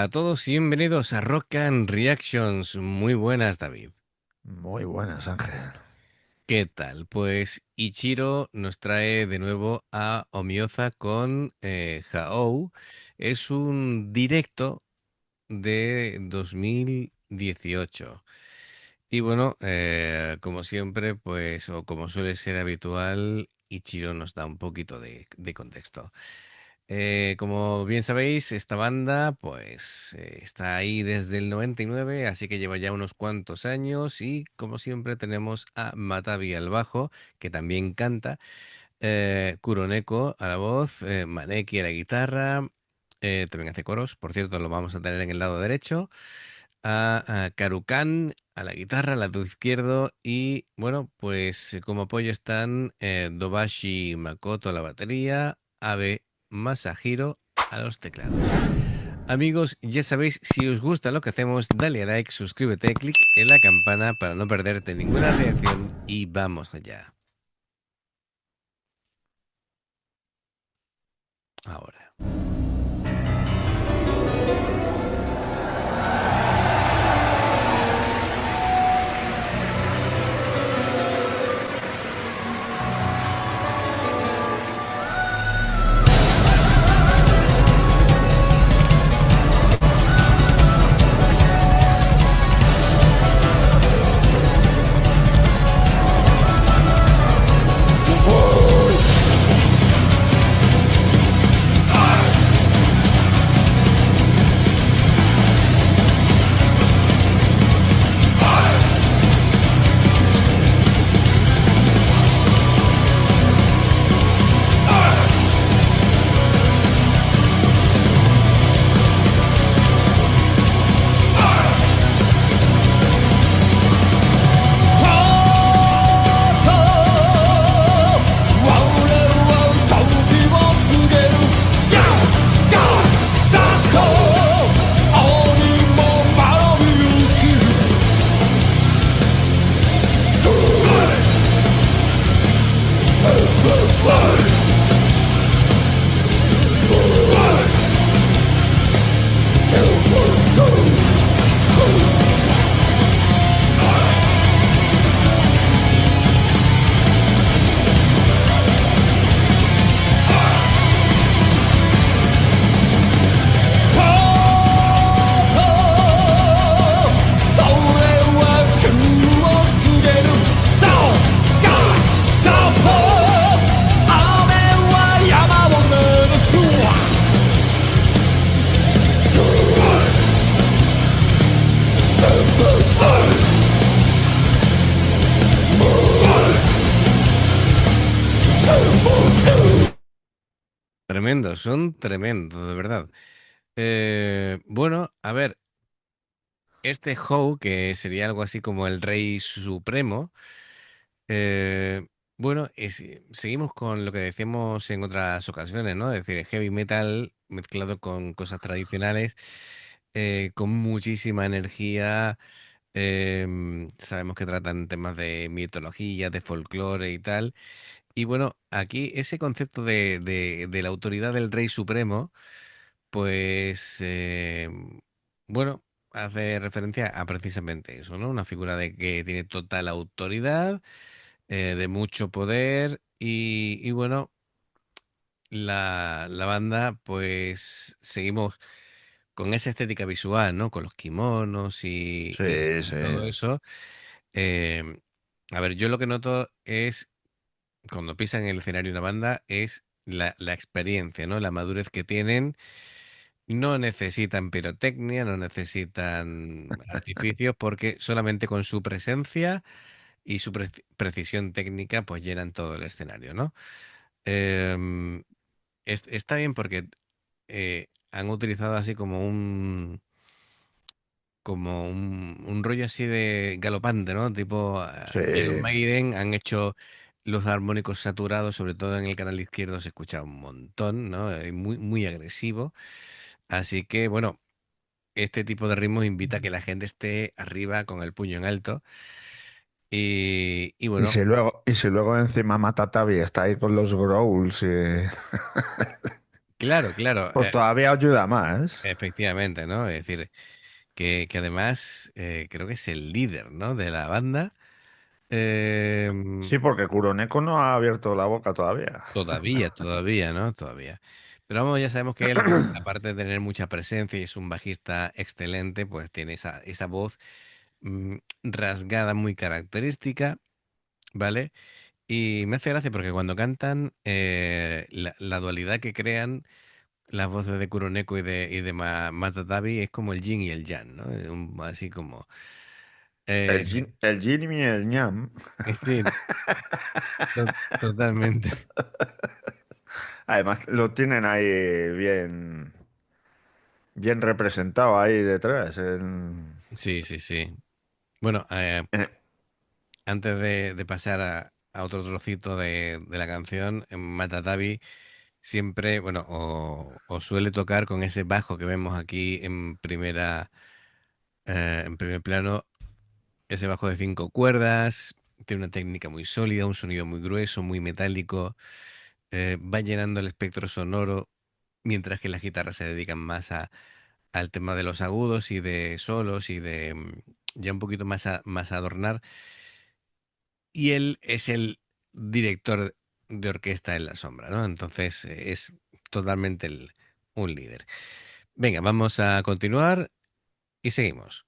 Hola a todos y bienvenidos a Rock and Reactions. Muy buenas, David. Muy buenas, Ángel. ¿Qué tal? Pues Ichiro nos trae de nuevo a Omioza con Hao. Es un directo de 2018. Y bueno, como siempre, pues, o como suele ser habitual, Ichiro nos da un poquito de contexto. Como bien sabéis, esta banda pues está ahí desde el 99, así que lleva ya unos cuantos años y como siempre tenemos a Matavi al bajo, que también canta, Kuroneko a la voz, Maneki a la guitarra, también hace coros, por cierto, lo vamos a tener en el lado derecho, a Karukan a la guitarra, al lado izquierdo y bueno, pues como apoyo están Dobashi Makoto a la batería, Abe Masahiro a los teclados. Amigos, ya sabéis, si os gusta lo que hacemos, dale a like, suscríbete, clic en la campana para no perderte ninguna reacción y vamos allá. Ahora. Tremendos, son tremendos, de verdad. Bueno, a ver, este Howe, que sería algo así como el Rey Supremo, bueno, seguimos con lo que decíamos en otras ocasiones, ¿no? Es decir, heavy metal mezclado con cosas tradicionales, con muchísima energía. Sabemos que tratan temas de mitología, de folclore y tal. Y bueno, aquí ese concepto de la autoridad del Rey Supremo, pues, bueno, hace referencia a precisamente eso, ¿no? Una figura de que tiene total autoridad, de mucho poder y bueno, la banda, pues, seguimos con esa estética visual, ¿no? Con los kimonos Sí, y sí. todo eso. Em, a ver, yo lo que noto es cuando pisan en el escenario una banda es la experiencia, ¿no? La madurez que tienen. No necesitan pirotecnia, no necesitan artificios, porque solamente con su presencia y su precisión técnica, pues llenan todo el escenario, ¿no? Em, está bien porque han utilizado así como un rollo así de galopante, ¿no? Tipo Sí. Iron Maiden han hecho los armónicos saturados, sobre todo en el canal izquierdo se escucha un montón, ¿no? Muy, muy agresivo. Así que, bueno, este tipo de ritmos invita a que la gente esté arriba con el puño en alto. Y bueno, Y si luego encima Matatavi está ahí con los growls. Claro, claro, Pues todavía ayuda más. efectivamente, ¿no? Es decir, que además creo que es el líder, ¿no? De la banda. Em, Sí, porque Kuroneko no ha abierto la boca todavía. todavía, ¿no? Todavía. Pero vamos, ya sabemos que él, aparte de tener mucha presencia y es un bajista excelente, pues tiene esa voz rasgada muy característica, ¿vale? Y me hace gracia porque cuando cantan, la dualidad que crean las voces de Kuroneko y de Matatabi es como el yin y el yang, ¿no? Así como... eh, El Jimmy y el ñam. sí, totalmente. Además, lo tienen ahí bien, bien representado ahí detrás. Sí, sí, sí. Bueno, En- antes de pasar a otro trocito de la canción, Matatabi siempre, bueno, o suele tocar con ese bajo que vemos aquí en primer plano, ese bajo de 5 cuerdas, tiene una técnica muy sólida, un sonido muy grueso, muy metálico, va llenando el espectro sonoro, mientras que las guitarras se dedican más al tema de los agudos y de solos y de ya un poquito más a adornar. Y él es el director de orquesta en la sombra, ¿no? Entonces es totalmente un líder. Venga, vamos a continuar y seguimos.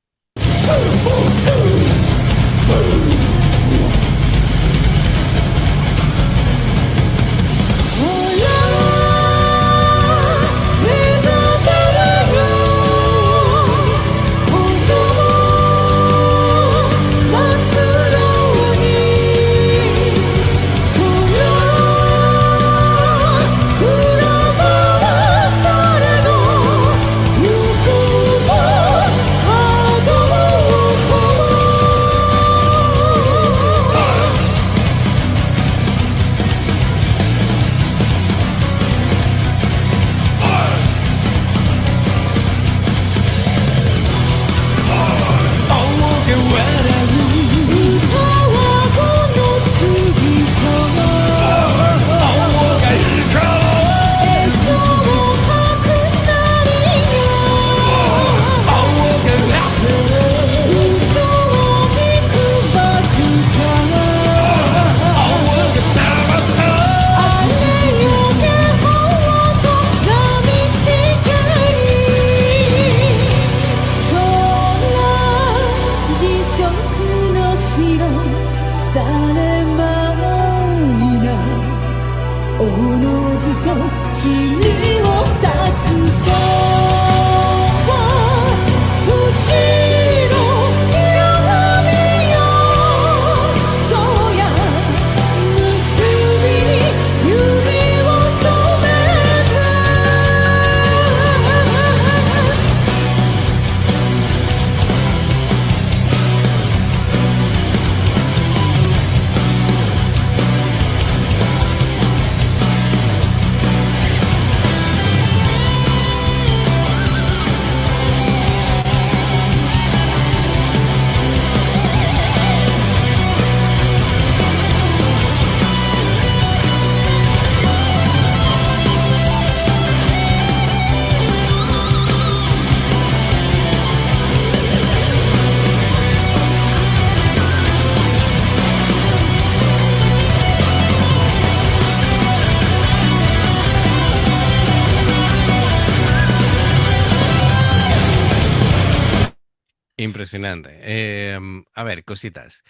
Impresionante. A ver, cositas.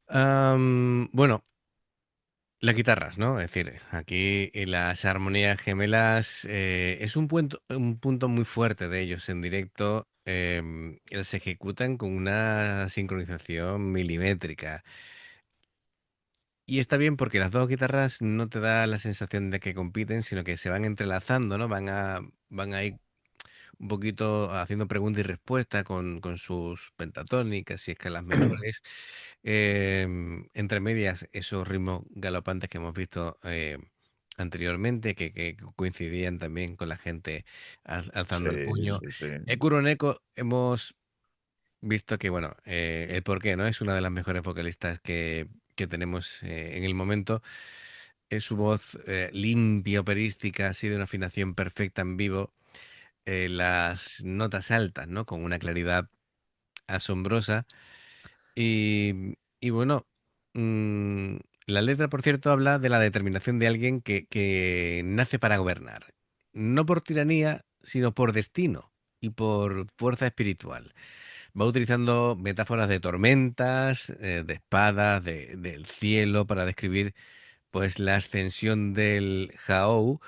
Bueno, las guitarras, ¿no? Es decir, aquí las armonías gemelas es un punto muy fuerte de ellos en directo. Se ejecutan con una sincronización milimétrica. Y está bien porque las dos guitarras no te da la sensación de que compiten, sino que se van entrelazando, ¿no? Van a ir un poquito haciendo pregunta y respuesta con sus pentatónicas y escalas menores. Entre medias, esos ritmos galopantes que hemos visto anteriormente, que coincidían también con la gente alzando el Sí, puño. sí, sí. Kuroneko hemos visto que, bueno, el porqué, ¿no? Es una de las mejores vocalistas que tenemos en el momento. su voz limpia, operística, así de una afinación perfecta en vivo, las notas altas, ¿no? Con una claridad asombrosa. Y bueno, mm, la letra, por cierto, habla de la determinación de alguien que nace para gobernar. No por tiranía, sino por destino y por fuerza espiritual. Va utilizando metáforas de tormentas, de espadas, del cielo, para describir pues la ascensión del Jaou.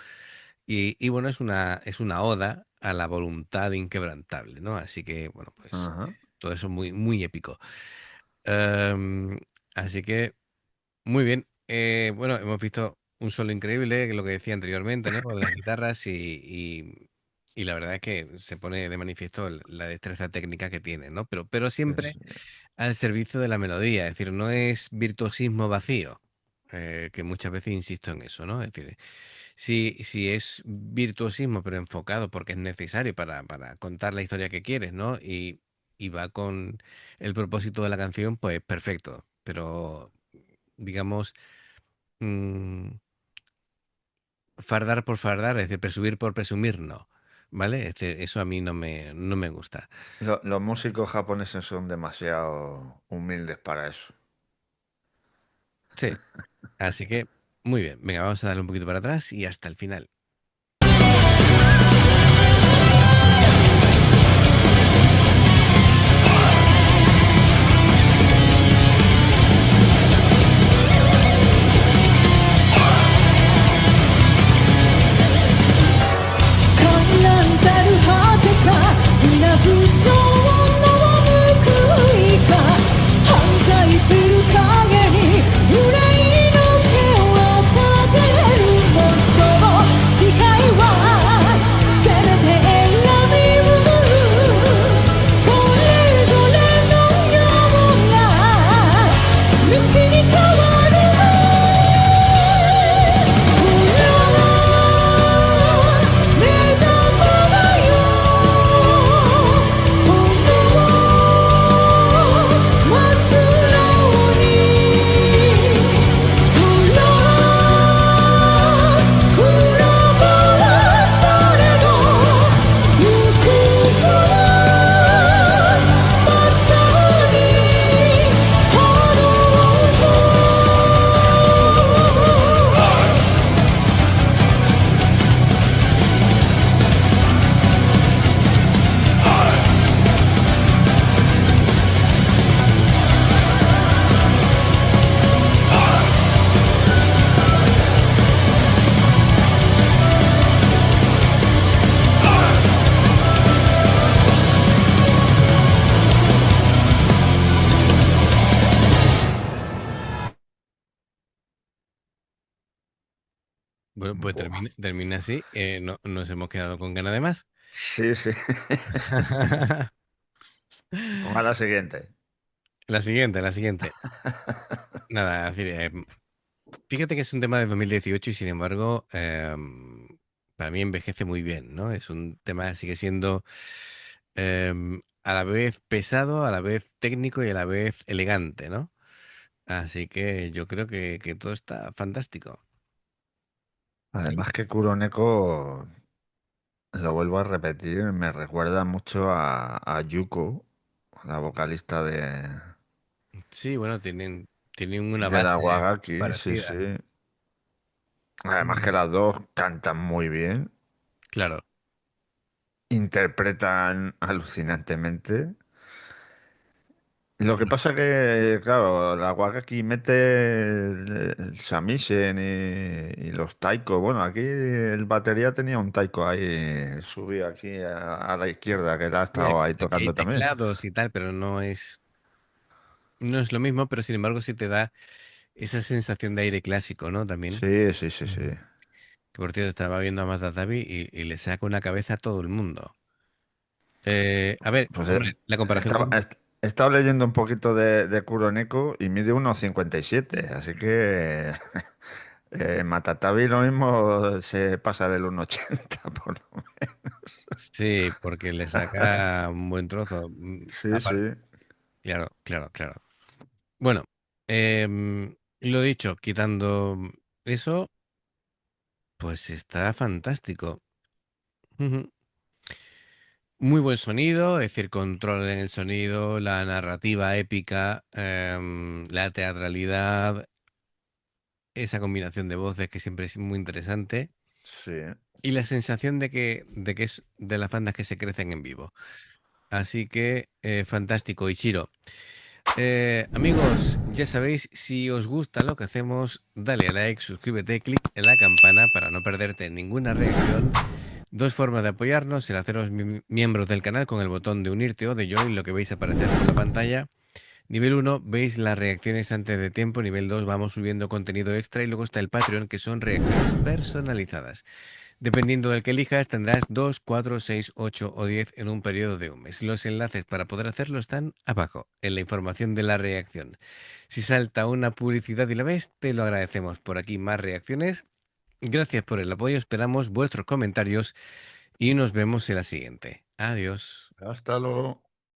Y bueno, es una oda a la voluntad inquebrantable, ¿no? Así que, bueno, pues Ajá. todo eso muy, muy épico. Em, Así que, muy bien. Bueno, hemos visto un solo increíble, que lo que decía anteriormente, ¿no? De las guitarras y la verdad es que se pone de manifiesto la destreza técnica que tiene, ¿no? Pero siempre Es- al servicio de la melodía, es decir, no es virtuosismo vacío, que muchas veces insisto en eso, ¿no? Es decir, si es virtuosismo, pero enfocado porque es necesario para contar la historia que quieres, ¿no? Y va con el propósito de la canción, pues perfecto. Pero, digamos, mm, fardar por fardar, es decir, presumir por presumir, no. ¿Vale? Eso a mí no me gusta. los músicos japoneses son demasiado humildes para eso. Sí, así que, muy bien. Venga, vamos a darle un poquito para atrás y hasta el final. Bueno, pues Buah. termina así. No, nos hemos quedado con ganas de más. Sí, sí. Ponga la siguiente. La siguiente, la siguiente. Nada, es decir, fíjate que es un tema de 2018 y sin embargo, para mí envejece muy bien, ¿no? Es un tema que sigue siendo a la vez pesado, a la vez técnico y a la vez elegante, ¿no? Así que yo creo que todo está fantástico. Además que Kuroneko, lo vuelvo a repetir, me recuerda mucho a Yuko, la vocalista Sí, bueno, tienen una de la base Wagaki, sí, sí. parecida. Además que Mm. las dos cantan muy bien, Claro. interpretan alucinantemente. Lo que Claro. pasa que, claro, la Wagaki mete el shamisen y los taiko. Bueno, aquí el batería tenía un taiko ahí subido aquí a la izquierda, que la ha Sí, estado ahí aquí hay tocando también. teclados y tal, pero no es lo mismo, pero sin embargo sí te da esa sensación de aire clásico, ¿no? También. Sí, sí, sí, sí. Ujú. Que por cierto, estaba viendo a Matatabi y le saca una cabeza a todo el mundo. A ver, Pues hombre, la comparación con... he estado leyendo un poquito de Kuroneko y mide 1,57, así que Matatabi lo mismo se pasa del 1,80 por lo menos. Sí, porque le saca un buen trozo. Sí, sí. Claro, claro, claro. Bueno, lo dicho, quitando eso, Pues está fantástico. Ujú. Muy buen sonido, es decir, control en el sonido, la narrativa épica, la teatralidad, esa combinación de voces que siempre es muy interesante Sí, y la sensación de que es de las bandas que se crecen en vivo. Así que fantástico, Ichiro. Amigos, ya sabéis, si os gusta lo que hacemos, dale a like, suscríbete, clic en la campana para no perderte ninguna reacción. Dos formas de apoyarnos, el haceros miembros del canal con el botón de unirte o de join, lo que veis aparecer por la pantalla. Nivel uno veis las reacciones antes de tiempo. Nivel 2 vamos subiendo contenido extra. Y luego está el Patreon, que son reacciones personalizadas. Dependiendo del que elijas, tendrás 2, 4, 6, 8 o 10 en un periodo de un mes. Los enlaces para poder hacerlo están abajo, en la información de la reacción. Si salta una publicidad y la ves, te lo agradecemos. Por aquí más reacciones. Gracias por el apoyo, esperamos vuestros comentarios y nos vemos en la siguiente. Adiós. hasta luego.